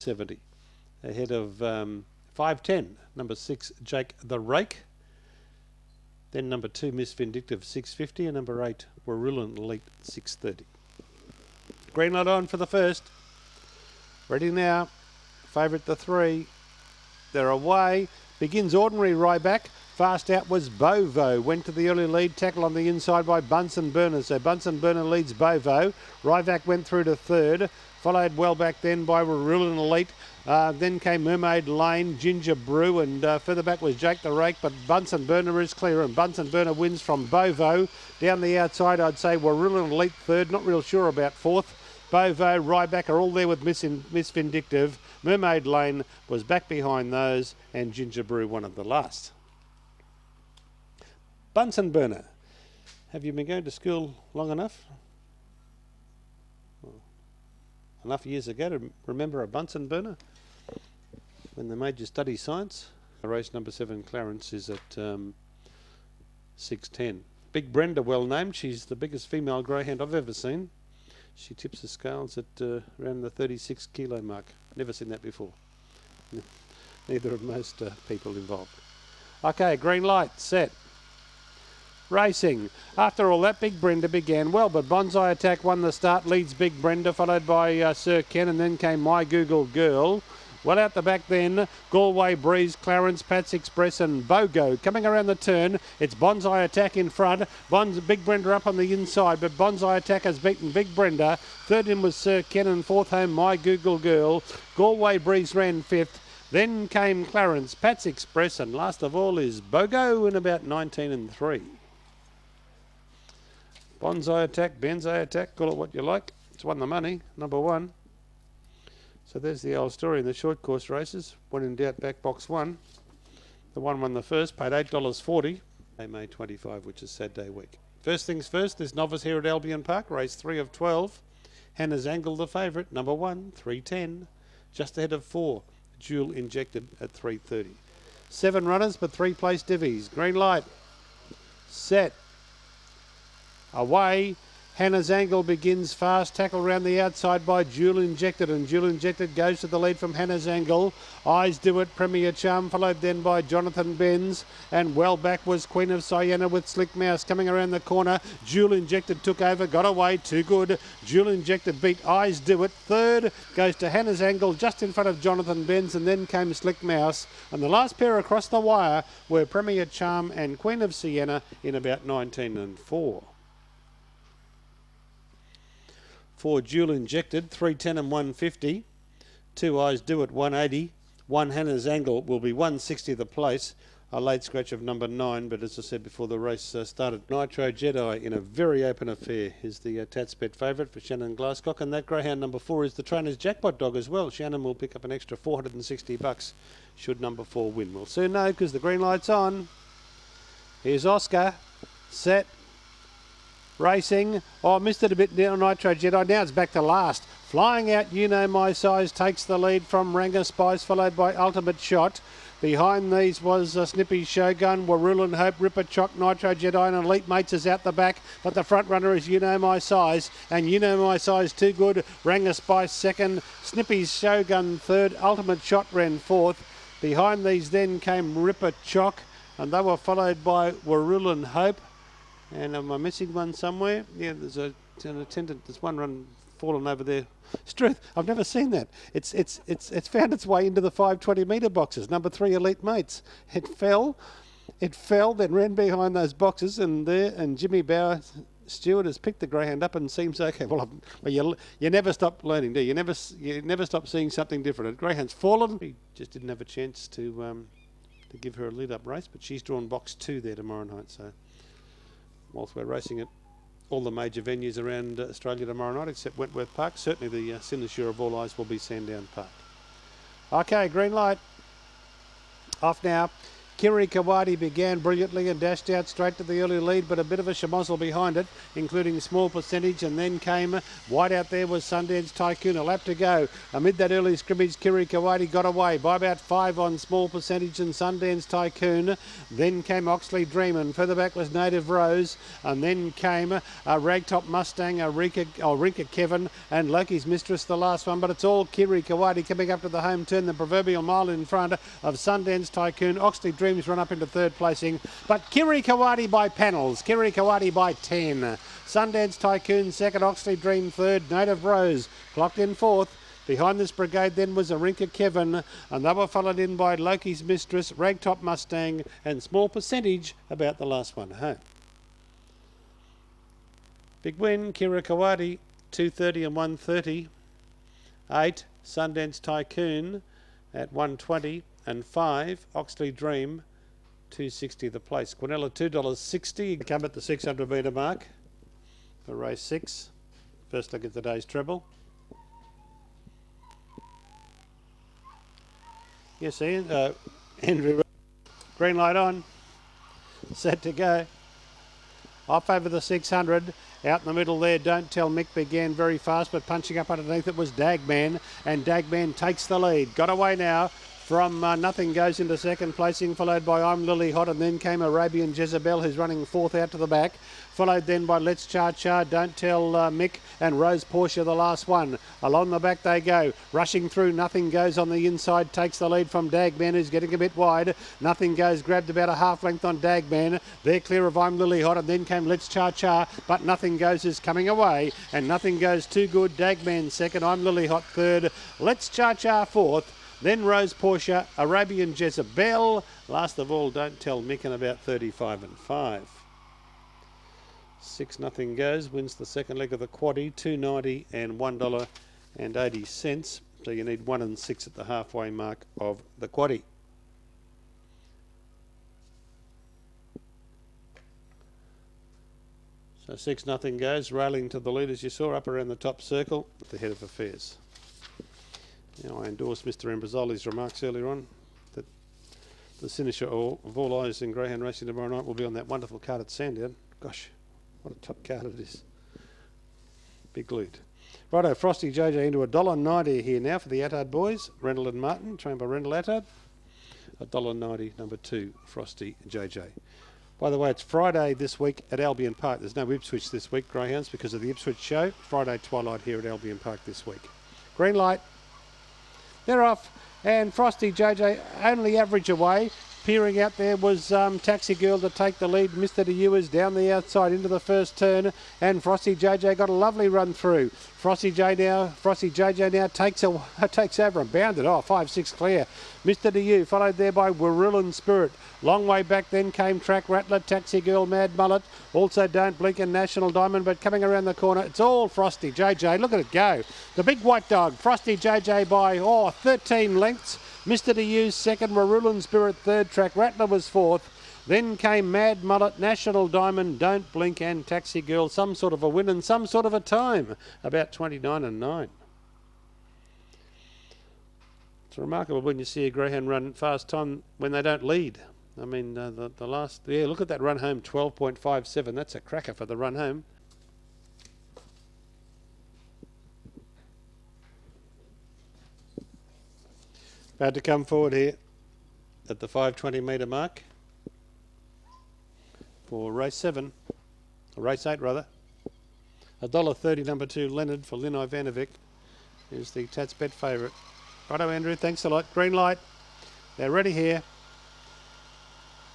70. Ahead of 510, number 6, Jake the Rake. Then number 2, Miss Vindictive, 650. And number 8, Warulin Elite, 630. Green light on for the first. Ready now. Favourite the 3. They're away. Begins ordinary Ryback. Fast out was Bovo. Went to the early lead. Tackle on the inside by Bunsen Burner. So Bunsen Burner leads Bovo. Ryback went through to third. Followed well back then by Warulin Elite. Then came Mermaid Lane, Ginger Brew, and further back was Jake the Rake, but Bunsen Burner is clear, and Bunsen Burner wins from Bovo. Down the outside, I'd say Warulin Elite third, not real sure about fourth. Bovo, Ryback are all there with Miss Vindictive. Mermaid Lane was back behind those, and Ginger Brew one of the last. Bunsen Burner, have you been going to school long enough? Enough years ago to remember a Bunsen Burner when they made you study science. Race number 7, Clarence, is at 6:10. Big Brenda, well named. She's the biggest female greyhound I've ever seen. She tips the scales at around the 36 kilo mark. Never seen that before. Neither have most people involved. Okay, green light, set. Racing. After all that, Big Brenda began well, but Bonsai Attack won the start, leads Big Brenda, followed by Sir Ken, and then came My Google Girl. Well out the back then, Galway Breeze, Clarence, Pats Express and Bogo. Coming around the turn, it's Bonsai Attack in front. Big Brenda up on the inside, but Bonsai Attack has beaten Big Brenda. Third in was Sir Ken, and fourth home My Google Girl. Galway Breeze ran fifth. Then came Clarence, Pats Express, and last of all is Bogo in about 19-3. Bonsai Attack, Benzai Attack, call it what you like. It's won the money, number 1. So there's the old story in the short course races. When in doubt, back box 1. The one won the first, paid $8.40. May 25, which is Saturday week. First things first, there's novice here at Albion Park, race 3 of 12. Hannah's Angle, the favourite, number 1, 310. Just ahead of 4, Jewel Injected at 330. 7 runners, but 3 place divvies. Green light, set. Away, Hannah's Angle begins fast. Tackle round the outside by Jewel Injected, and Jewel Injected goes to the lead from Hannah's Angle. Eyes Do It, Premier Charm, followed then by Jonathan Benz, and well back was Queen of Sienna with Slick Mouse coming around the corner. Jewel Injected took over, got away, too good. Jewel Injected beat Eyes Do It. Third goes to Hannah's Angle just in front of Jonathan Benz, and then came Slick Mouse. And the last pair across the wire were Premier Charm and Queen of Sienna in about 19-4. 4 Jewel Injected, 310 and 150. 2 Eyes Do It, 180. 1 Hannah's Angle will be 160 the place. A late scratch of number 9, but as I said before the race started, Nitro Jedi in a very open affair is the Tats Bet favourite for Shannon Glasscock, and that greyhound number 4 is the trainer's jackpot dog as well. Shannon will pick up an extra $460 should number 4 win. We'll soon know because the green light's on. Here's Oscar, set. Racing. Oh, missed it a bit down Nitro Jedi. Now it's back to last. Flying out, You Know My Size takes the lead from Ranga Spice, followed by Ultimate Shot. Behind these was Snippy Shogun, Warulin Hope, Ripper Chock, Nitro Jedi, and Elite Mates is out the back. But the front runner is You Know My Size, and You Know My Size too good. Ranga Spice second, Snippy Shogun third, Ultimate Shot ran fourth. Behind these then came Ripper Chock, and they were followed by Warulin Hope. And am I missing one somewhere? Yeah, there's an attendant. There's one run fallen over there. Struth, I've never seen that. It's found its way into the 520 metre boxes. Number 3, Elite Mates. It fell, then ran behind those boxes, and Jimmy Bauer Stewart has picked the greyhound up and seems okay. Well, you never stop learning, do you? You never stop seeing something different. The greyhound's fallen. He just didn't have a chance to give her a lead-up race, but she's drawn box 2 there tomorrow night. So whilst we're racing at all the major venues around Australia tomorrow night, except Wentworth Park, certainly the cynosure of all eyes will be Sandown Park. Okay, green light. Off now. Kiri Kawadi began brilliantly and dashed out straight to the early lead, but a bit of a schmozzle behind it, including Small Percentage, and then came wide out there was Sundance Tycoon. A lap to go. Amid that early scrimmage, Kiri Kawadi got away by about 5 on Small Percentage and Sundance Tycoon. Then came Oxley Dream, and further back was Native Rose, and then came a Ragtop Mustang, a Rinka Kevin, and Loki's Mistress, the last one. But it's all Kiri Kawadi coming up to the home turn, the proverbial mile in front of Sundance Tycoon. Oxley Dreams run up into third placing, but Kiri Kawadi by panels. Kiri Kawadi by 10. Sundance Tycoon second, Oxley Dream third, Native Rose clocked in fourth. Behind this brigade then was Arinka Kevin, and they were followed in by Loki's Mistress, Ragtop Mustang, and Small Percentage about the last one home. Big win, Kiri Kawadi, 230 and 130. 8, Sundance Tycoon at 120, and 5, Oxley Dream, 260 the place. Quinella $2.60. Come at the 600 metre mark for race 6. First look at the day's treble. Yes, Ian. Andrew. Green light on. Set to go. Off over the 600. Out in the middle there, Don't Tell Mick began very fast, but punching up underneath it was Dagman, and Dagman takes the lead. Got away now from Nothing Goes into second placing, followed by I'm Lily Hot, and then came Arabian Jezebel, who's running fourth out to the back. Followed then by Let's Cha Cha, Don't Tell Mick, and Rose Portia, the last one. Along the back they go, rushing through. Nothing Goes on the inside, takes the lead from Dagman, who's getting a bit wide. Nothing Goes grabbed about a half length on Dagman. They're clear of I'm Lily Hot, and then came Let's Cha Cha, but Nothing Goes is coming away, and Nothing Goes too good. Dagman second, I'm Lily Hot third, Let's Cha Cha fourth. Then Rose Portia, Arabian Jezebel. Last of all, Don't Tell Mick, in about 35 and 5. 6 Nothing Goes wins the second leg of the quaddie, $2.90 and $1.80. So you need 1 and 6 at the halfway mark of the quaddie. So 6 Nothing Goes, railing to the lead as you saw up around the top circle at the head of affairs. Now I endorse Mr. Ambrosoli's remarks earlier on that the finisher of all eyes in greyhound racing tomorrow night will be on that wonderful card at Sandown. Gosh, what a top card it is. Big lead. Righto, Frosty JJ into $1.90 here now for the Attard boys. Rendell and Martin, trained by Rendell Attard. $1.90, number 2, Frosty JJ. By the way, it's Friday this week at Albion Park. There's no Ipswich this week, greyhounds, because of the Ipswich show. Friday twilight here at Albion Park this week. Green light. They're off, and Frosty JJ only average away. Peering out there was Taxi Girl to take the lead. Mr. DeEwers down the outside into the first turn, and Frosty JJ got a lovely run through. Frosty JJ now takes over and bounded off, 5-6 clear. Mr. DeEw followed there by Wirrillan Spirit. Long way back then came Track Rattler, Taxi Girl, Mad Mullet, also Don't Blink and National Diamond, but coming around the corner, it's all Frosty JJ. Look at it go. The big white dog, Frosty JJ by 13 lengths. Mr. DeEw's second, Wirrillan Spirit third, Track Rattler was fourth. Then came Mad Mullet, National Diamond, Don't Blink and Taxi Girl. Some sort of a win and some sort of a time, about 29 and 9. It's remarkable when you see a greyhound run fast time when they don't lead. I mean, the last, look at that run home, 12.57. That's a cracker for the run home. About to come forward here at the 520 metre mark for race 7, or race 8 rather. $1.30, number 2, Leonard for Lynn Ivanovic, is the Tats Bet favourite. Righto, Andrew, thanks a lot. Green light. They're ready here.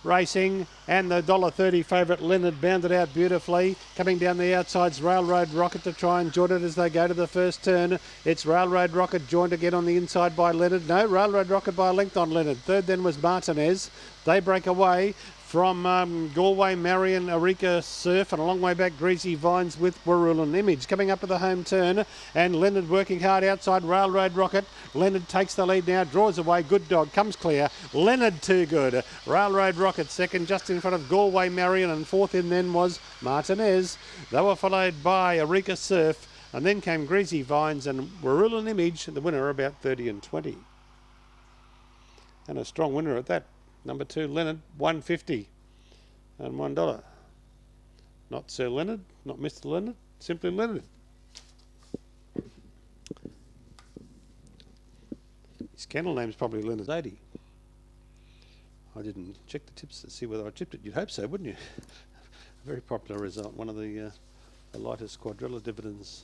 Racing, and the $1.30 favourite Leonard bounded out beautifully. Coming down the outside's Railroad Rocket to try and join it as they go to the first turn. It's Railroad Rocket joined again on the inside by Leonard. No, Railroad Rocket by a length on Leonard. Third then was Martinez. They break away from Galway, Marion, Arika Surf, and a long way back Greasy Vines with Wirrillan Image. Coming up to the home turn, and Leonard working hard outside Railroad Rocket. Leonard takes the lead now, draws away, good dog, comes clear. Leonard too good. Railroad Rocket second, just in front of Galway, Marion, and fourth in then was Martinez. They were followed by Arika Surf, and then came Greasy Vines and Wirrillan Image, the winner about 30 and 20. And a strong winner at that. Number 2, Leonard, 150 and $1. Not Sir Leonard, not Mr. Leonard, simply Leonard. His kennel name's probably Leonard 80. I didn't check the tips to see whether I tipped it. You'd hope so, wouldn't you? A very popular result. One of the lightest quadrilla dividends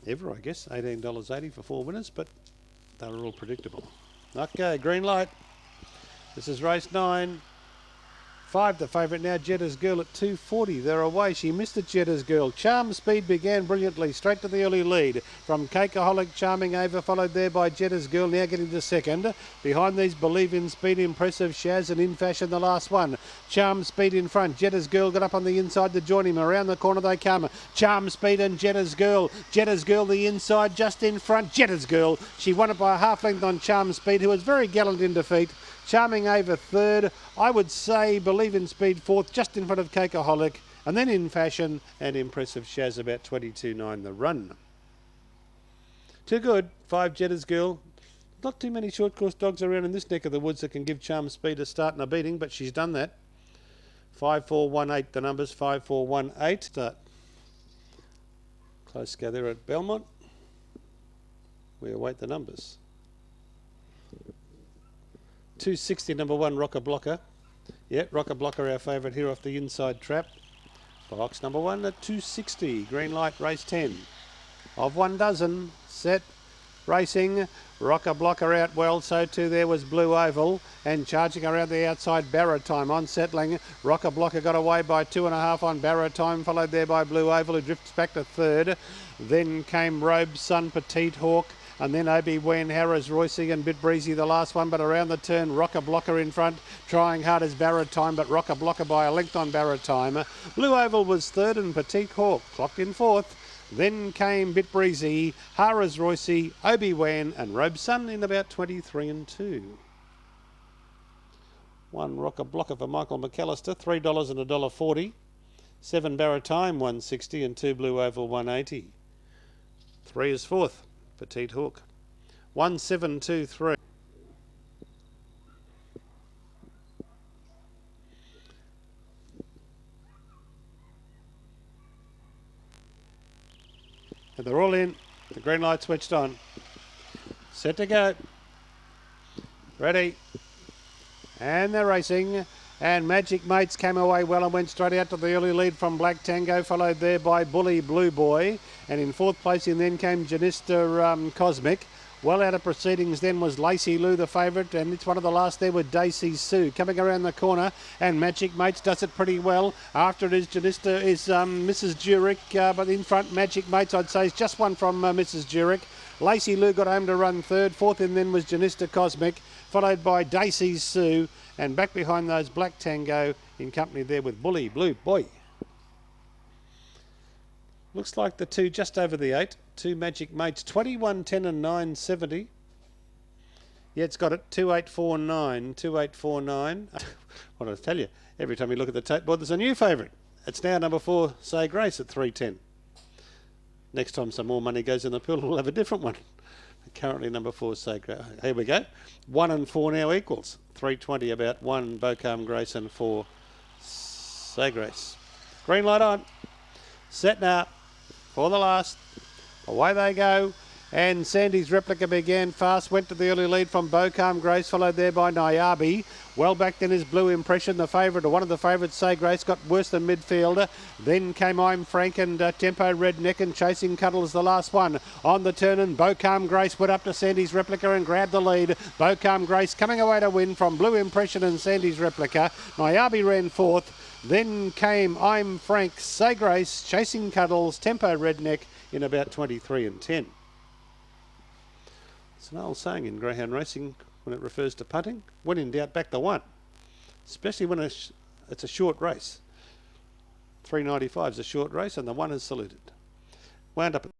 ever, I guess. $18.80 for 4 winners, but they were all predictable. Okay, green light. This is race 9. 5, the favourite now, Jetta's Girl at 240. They're away. She missed it, Jetta's Girl. Charm Speed began brilliantly, straight to the early lead. From Cakeaholic, Charming Ava, followed there by Jetta's Girl, now getting to second. Behind these, Believe in Speed, Impressive, Shaz, and In Fashion, the last one. Charm Speed in front. Jetta's Girl got up on the inside to join him. Around the corner they come. Charm Speed and Jetta's Girl. Jetta's Girl, the inside, just in front. Jetta's Girl. She won it by a half length on Charm Speed, who was very gallant in defeat. Charming Ava third. I would say Believe in Speed fourth, just in front of Cakeaholic. And then In Fashion and Impressive Shaz about 22.9 the run. Too good. 5, Jetta's Girl. Not too many short course dogs around in this neck of the woods that can give Charm Speed a start and a beating, but she's done that. 5, 4, 1, 8 the numbers. 5, 4, 1, 8. Start. Close go there at Belmont. We await the numbers. 260, number 1, Rocker Blocker. Yeah, Rocker Blocker, our favourite here off the inside trap. Box number 1 at 260. Green light, race 10. Of 1 dozen. Set. Racing. Rocker Blocker out well. So too there was Blue Oval. And charging around the outside, Barra Time on settling. Rocker Blocker got away by 2.5 on Barra Time. Followed there by Blue Oval, who drifts back to third. Then came Robe Sun, Petite Hawk. And then Obi-Wan, Harris, Royce and Bit Breezy the last one, but around the turn, Rocker Blocker in front, trying hard as Barra Time, but Rocker Blocker by a length on Barra Time. Blue Oval was third and Petite Hawk clocked in fourth. Then came Bit Breezy, Harris, Royce, Obi-Wan and Robe Sun in about 23 and 2. 1 Rocker Blocker for Michael McAllister, $3 and $1.40. 7 Barra Time, 160 and 2 Blue Oval, 180. 3 is fourth. Petite Hook. 1723. And they're all in. The green light switched on. Set to go. Ready. And they're racing. And Magic Mates came away well and went straight out to the early lead from Black Tango, followed there by Bully Blue Boy. And in fourth place in then came Janista Cosmic. Well out of proceedings then was Lacey Lou, the favourite, and it's one of the last there with Daisy Sue. Coming around the corner, and Magic Mates does it pretty well. After it is Janista is Mrs. Jurek, but in front Magic Mates I'd say is just one from Mrs. Jurek. Lacey Lou got home to run third. Fourth in then was Janista Cosmic, followed by Daisy Sue. And back behind those, Black Tango in company there with Bully Blue Boy. Looks like the 2 just over the 8. 2 Magic Mates, 21, 10 and 9, 70. Yeah, it's got it, 2849, 2849. What did I tell you? Every time you look at the tape board, there's a new favourite. It's now number 4, Say Grace at 310. Next time some more money goes in the pool, we'll have a different one. Currently number 4, Say Grace. Here we go. 1 and 4 now equals 320, about 1 Bocam Grace and 4 Say Grace. Green light on. Set now for the last. Away they go. And Sandy's Replica began fast, went to the early lead from Bocam Grace, followed there by Nyabi. Well back then is Blue Impression, the favourite, or one of the favourites, Say Grace, got worse than midfield. Then came I'm Frank and Tempo Redneck, and Chasing Cuddles the last one. On the turn, and Bocam Grace went up to Sandy's Replica and grabbed the lead. Bocam Grace coming away to win from Blue Impression and Sandy's Replica. Nyabi ran fourth. Then came I'm Frank, Say Grace, Chasing Cuddles, Tempo Redneck in about 23 and 10. It's an old saying in greyhound racing when it refers to punting. When in doubt, back the one. Especially when it's a short race. 395 is a short race and the one is saluted. Wound up